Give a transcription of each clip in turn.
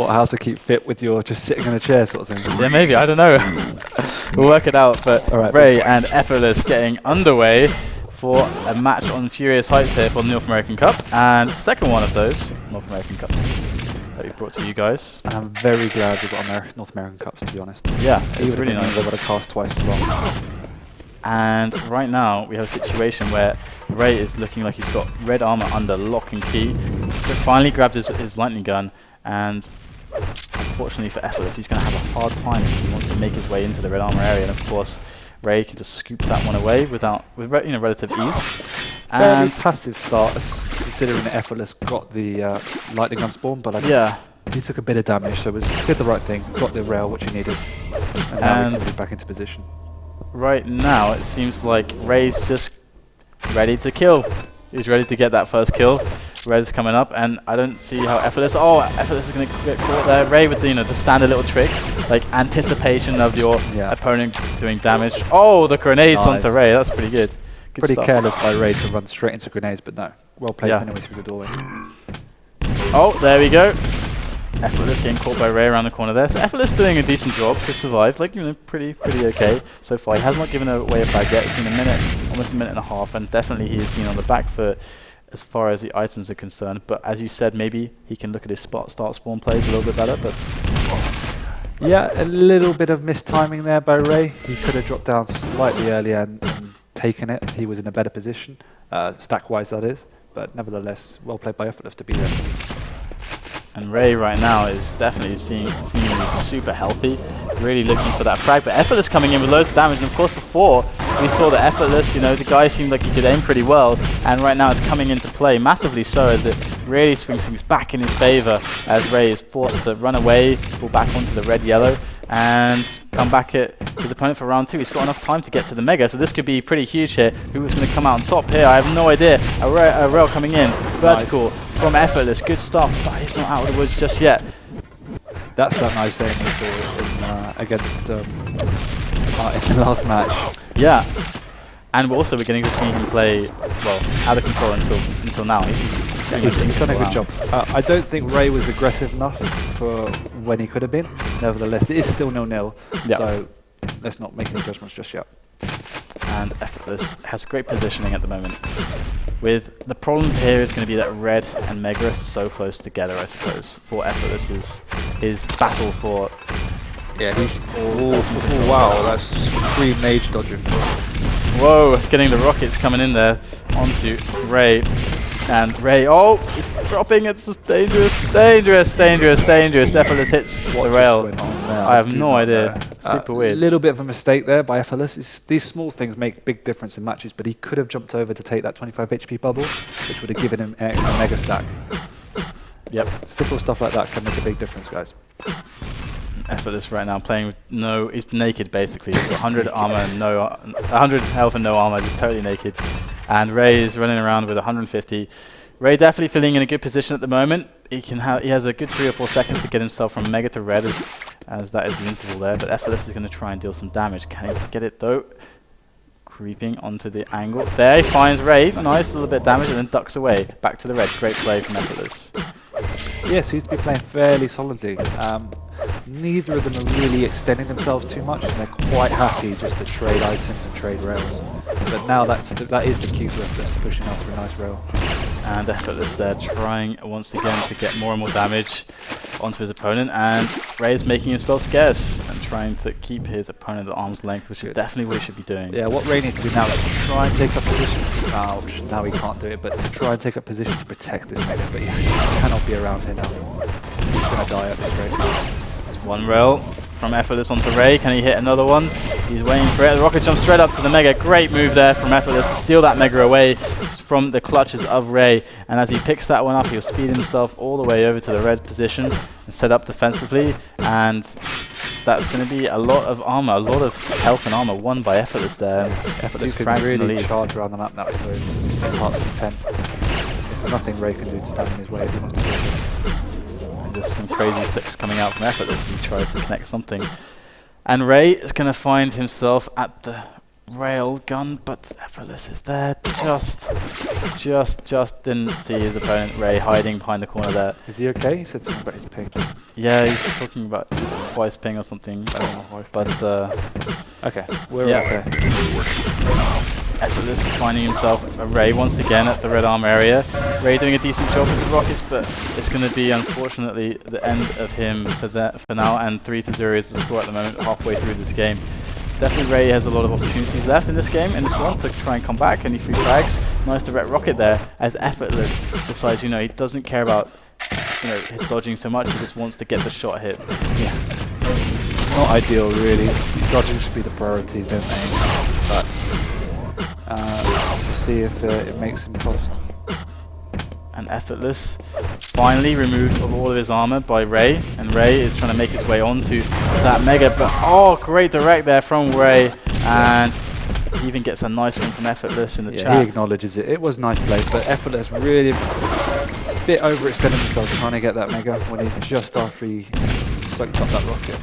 how to keep fit with your just sitting in a chair sort of thing. Yeah, maybe. I don't know. We'll work it out. But Ray and Effortless getting underway for a match on Furious Heights here for the North American Cup. And second one of those North American Cups that we've brought to you guys. And I'm very glad we've got North American Cups, to be honest. Yeah, it's really nice. They've got to cast twice as long. And right now we have a situation where Ray is looking like he's got red armor under lock and key. But finally grabbed his lightning gun, and unfortunately for Effortless, he's going to have a hard time if he wants to make his way into the red armor area. And of course, Ray can just scoop that one away with relative ease. Fairly passive start, considering that Effortless got the lightning gun spawn, but he took a bit of damage, so did the right thing, got the rail which he needed, and now he can move back into position. Right now, it seems like Ray's just ready to kill. He's ready to get that first kill. Red's coming up, and I don't see how Effortless. Oh, Effortless is going to get caught there. Ray with the standard little trick, like anticipation of your opponent doing damage. Oh, the grenades onto Ray. That's pretty good. Pretty careless by Ray to run straight into grenades, but no, well placed anyway through the doorway. Oh, there we go. Effortless getting caught by Ray around the corner there. So Effortless doing a decent job to survive, like pretty okay so far. He has not given away a bag yet. It's been a minute, almost a minute and a half, and definitely he has been on the back foot as far as the items are concerned. But as you said, maybe he can look at his start spawn plays a little bit better. But yeah, a little bit of mistiming there by Ray. He could have dropped down slightly earlier and taken it. He was in a better position, stack-wise that is. But nevertheless, well played by Effortless to be there. And Ray right now is definitely seemingly super healthy, really looking for that frag. But Effortless coming in with loads of damage, and of course before we saw that Effortless, the guy seemed like he could aim pretty well, and right now it's coming into play, massively so, as it really swings things back in his favor, as Ray is forced to run away, fall back onto the red-yellow, and come back at his opponent for round 2. He's got enough time to get to the Mega, so this could be pretty huge here. Who's going to come out on top here? I have no idea. A rail coming in, vertical from Effortless, good stuff, but he's not out of the woods just yet. That's that nice aim we saw against in the last match. Yeah, and also we're getting to see him play out of control until now. He's done a good job. I don't think Ray was aggressive enough for when he could have been. Nevertheless, it is still 0-0, so let's not make any judgments just yet. And Effortless has great positioning at the moment. With the problem here is going to be that Red and Mega are so close together, I suppose, for Effortless his battle for. Yeah, wow, that's 3 mage dodging. Whoa, getting the rockets coming in there onto Ray. And Ray, he's dropping. It's just dangerous. Effortless hits the rail. I have no idea. Super weird. A little bit of a mistake there by Effortless. These small things make big difference in matches, but he could have jumped over to take that 25 HP bubble, which would have given him a mega stack. Yep. Simple stuff like that can make a big difference, guys. Effortless right now playing with he's naked basically. So 100 armor and 100 health and no armor, just totally naked. And Ray is running around with 150. Ray definitely feeling in a good position at the moment. He has a good 3 or 4 seconds to get himself from Mega to Red as that is the interval there. But Effortless is going to try and deal some damage. Can he get it though? Creeping onto the angle. There he finds Ray. Nice little bit of damage and then ducks away. Back to the Red. Great play from Effortless. Yeah, seems to be playing fairly solidly. Neither of them are really extending themselves too much, and they're quite happy just to trade items and trade rails. But now that is the key for Effortless, to pushing after a nice rail. And Effortless there trying once again to get more and more damage onto his opponent, and Ray is making himself scarce and trying to keep his opponent at arm's length, which is definitely what he should be doing. Yeah, what Ray needs to do now is to try and take up position. Ouch, now he can't do it, but to try and take up position to protect this Mega, but he cannot be around here now. He's going to die at this rate. There's one rail from Effortless onto Ray. Can he hit another one? He's waiting for it. The rocket jumps straight up to the Mega. Great move there from Effortless to steal that Mega away from the clutches of Ray. And as he picks that one up, he'll speed himself all the way over to the Red position and set up defensively. And that's going to be a lot of armor, a lot of health and armor won by Effortless there. Effortless can really charge around the map now, so it's hard to contend. There's nothing Ray can do to stand in his way if he wants to do it. Just some crazy flicks coming out from Effortless as he tries to connect something. And Ray is going to find himself at the rail gun, but Effortless is there. Just didn't see his opponent Ray hiding behind the corner there. Is he okay? He said something about his ping. Yeah, he's talking about his twice ping or something. But okay, we're yeah. okay. Effortless finding himself Ray once again at the red arm area. Ray doing a decent job with the rockets, but it's going to be unfortunately the end of him for now. And 3-0 is the score at the moment, halfway through this game. Definitely Ray has a lot of opportunities left in this game, in this one, to try and come back. Any free frags, nice direct rocket there, as Effortless decides, you know, he doesn't care about, you know, his dodging so much, he just wants to get the shot hit. Yeah. Not ideal, really. Dodging should be the priority, don't they? But we'll see if it makes him cost. And Effortless finally removed of all of his armor by Ray, and Ray is trying to make his way onto that mega, but oh, great direct there from Ray, and he even gets a nice one from Effortless in the chat. He acknowledges it. It was nice play, but Effortless really a bit overextended himself trying to get that mega when he just after he soaked up that rocket.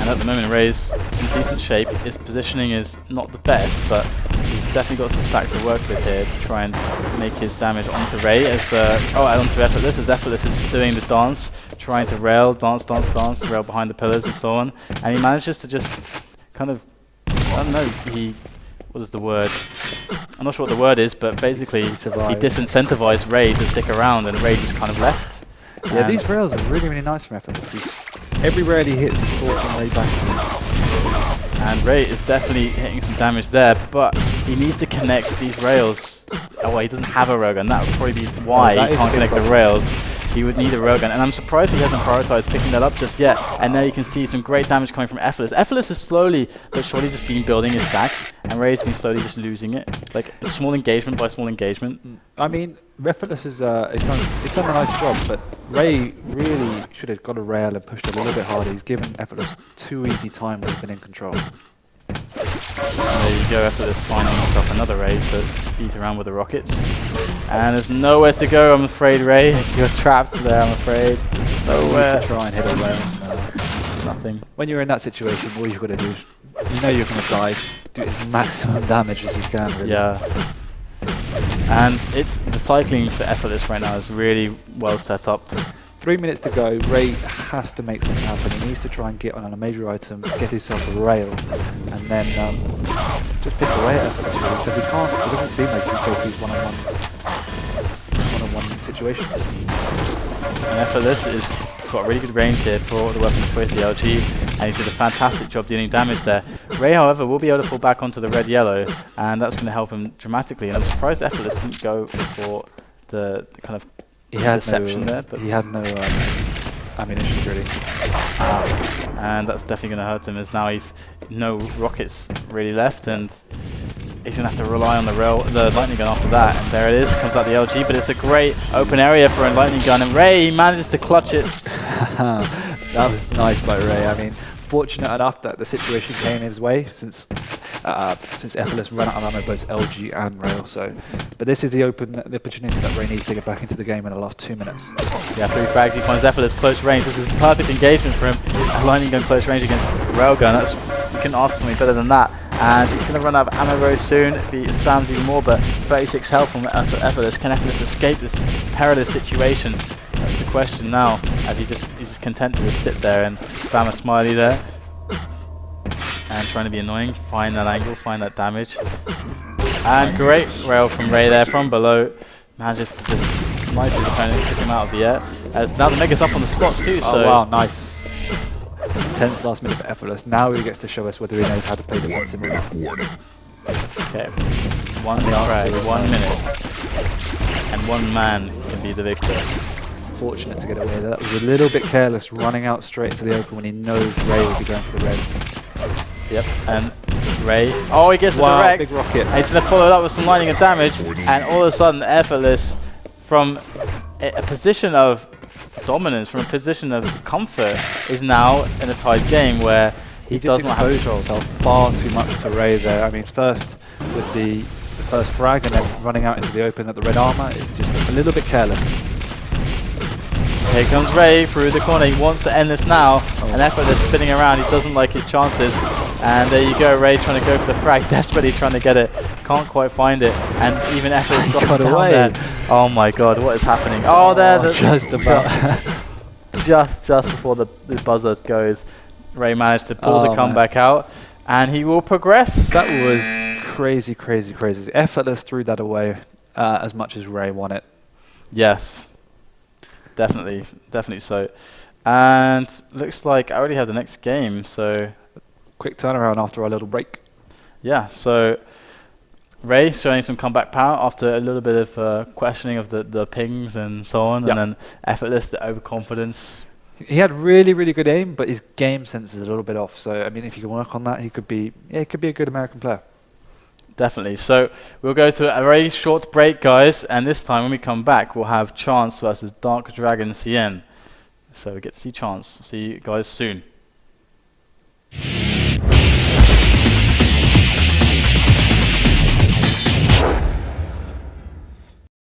And at the moment Ray's in decent shape. His positioning is not the best, but he's definitely got some stack to work with here to try and make his damage onto Ray as onto Effortless, as Effortless is doing the dance, trying to rail, dance, rail behind the pillars and so on. And he manages to just kind of, I don't know, what is the word? I'm not sure what the word is, but basically he disincentivized Ray to stick around, and Ray just kind of left. Yeah, these rails are really, really nice from Effortless. Every rail he hits is forcing Ray back. And Ray is definitely hitting some damage there, but he needs to connect these rails. Oh, well, he doesn't have a railgun. That would probably be why he can't connect the rails. He would need a railgun, and I'm surprised he hasn't prioritized picking that up just yet. And there you can see some great damage coming from Effortless. Effortless is slowly but surely just been building his stack, and Ray's been slowly just losing it. Like, small engagement by small engagement. I mean, Effortless is it's done a nice job, but Ray really should have got a rail and pushed a little bit harder. He's given Effortless too easy time when he's been in control. And there you go, Effortless finding himself another Ray to beat around with the rockets. And there's nowhere to go, I'm afraid, Ray. You're trapped there, I'm afraid. There's nowhere to try and hit a rail. Nothing. When you're in that situation, all you've got to do is, you know you're going to die, do as maximum damage as you can. Really. Yeah. And it's the cycling for Effortless right now is really well set up. 3 minutes to go. Ray has to make something happen. He needs to try and get on a major item, get himself a rail, and then just pick away at Effortless, because he can't. It doesn't seem like he can take these one-on-one situations. And Effortless is got really good range here for the weapon of choice, the LG, and he did a fantastic job dealing damage there. Ray, however, will be able to fall back onto the red-yellow, and that's going to help him dramatically. And I'm surprised Effortless didn't go for the kind of deception there. But he had no ammunition, really. And that's definitely going to hurt him, as now he's no rockets really left, and he's going to have to rely on the lightning gun after that. And there it is, comes out the LG, but it's a great open area for a lightning gun, and Ray manages to clutch it. That was nice by Ray. I mean, fortunate enough that the situation came his way, since Effortless ran out of ammo both LG and rail. So, but this is the opportunity that Ray needs to get back into the game in the last 2 minutes. Yeah, 3 frags. He finds Effortless close range. This is perfect engagement for him. A lightning gun close range against railgun. You couldn't ask for something better than that. And he's going to run out of ammo very soon if he spams even more. But 36 health from Effortless. Can Effortless escape this perilous situation? That's the question now. As he's just content to just sit there and spam a smiley there. And trying to be annoying, find that angle, find that damage. And great rail from Ray there from below. Manages to just snipe his opponent, kick him out of the air. As now the Mega's up on the spot too, so... Oh wow, nice. Intense last minute for Effortless. Now he gets to show us whether he knows how to play defensive or not. Okay, 1 frag, 1 minute. And 1 man can be the victor. Fortunate to get away with that. Was a little bit careless running out straight into the open when he knows Ray will be going for the red. Yep, and Ray, oh, he gets the direct, big rocket. And he's going to follow that with some lightning and damage, and all of a sudden Effortless, from a position of dominance, from a position of comfort, is now in a tied game where he does not have control. Himself far too much to Ray there. I mean, first with the first frag and then running out into the open at the red armor is just a little bit careless. Here comes Ray through the corner. He wants to end this now, and Effortless spinning around. He doesn't like his chances. And there you go, Ray trying to go for the frag, desperately trying to get it, can't quite find it, and even Effortless got down there. Oh my god, what is happening? Oh, there, just about. just before the buzzer goes, Ray managed to pull the comeback out, and he will progress. That was crazy, crazy, crazy. Effortless threw that away as much as Ray won it. Yes, definitely so. And looks like I already have the next game, so quick turnaround after our little break. Yeah, so Ray showing some comeback power after a little bit of questioning of the pings and so on, and then Effortless, the overconfidence. He had really, really good aim, but his game sense is a little bit off. So I mean, if he can work on that, he could be a good American player. Definitely. So we'll go to a very short break, guys, and this time when we come back, we'll have Chance versus Dark Dragon CN. So we get to see Chance. See you guys soon.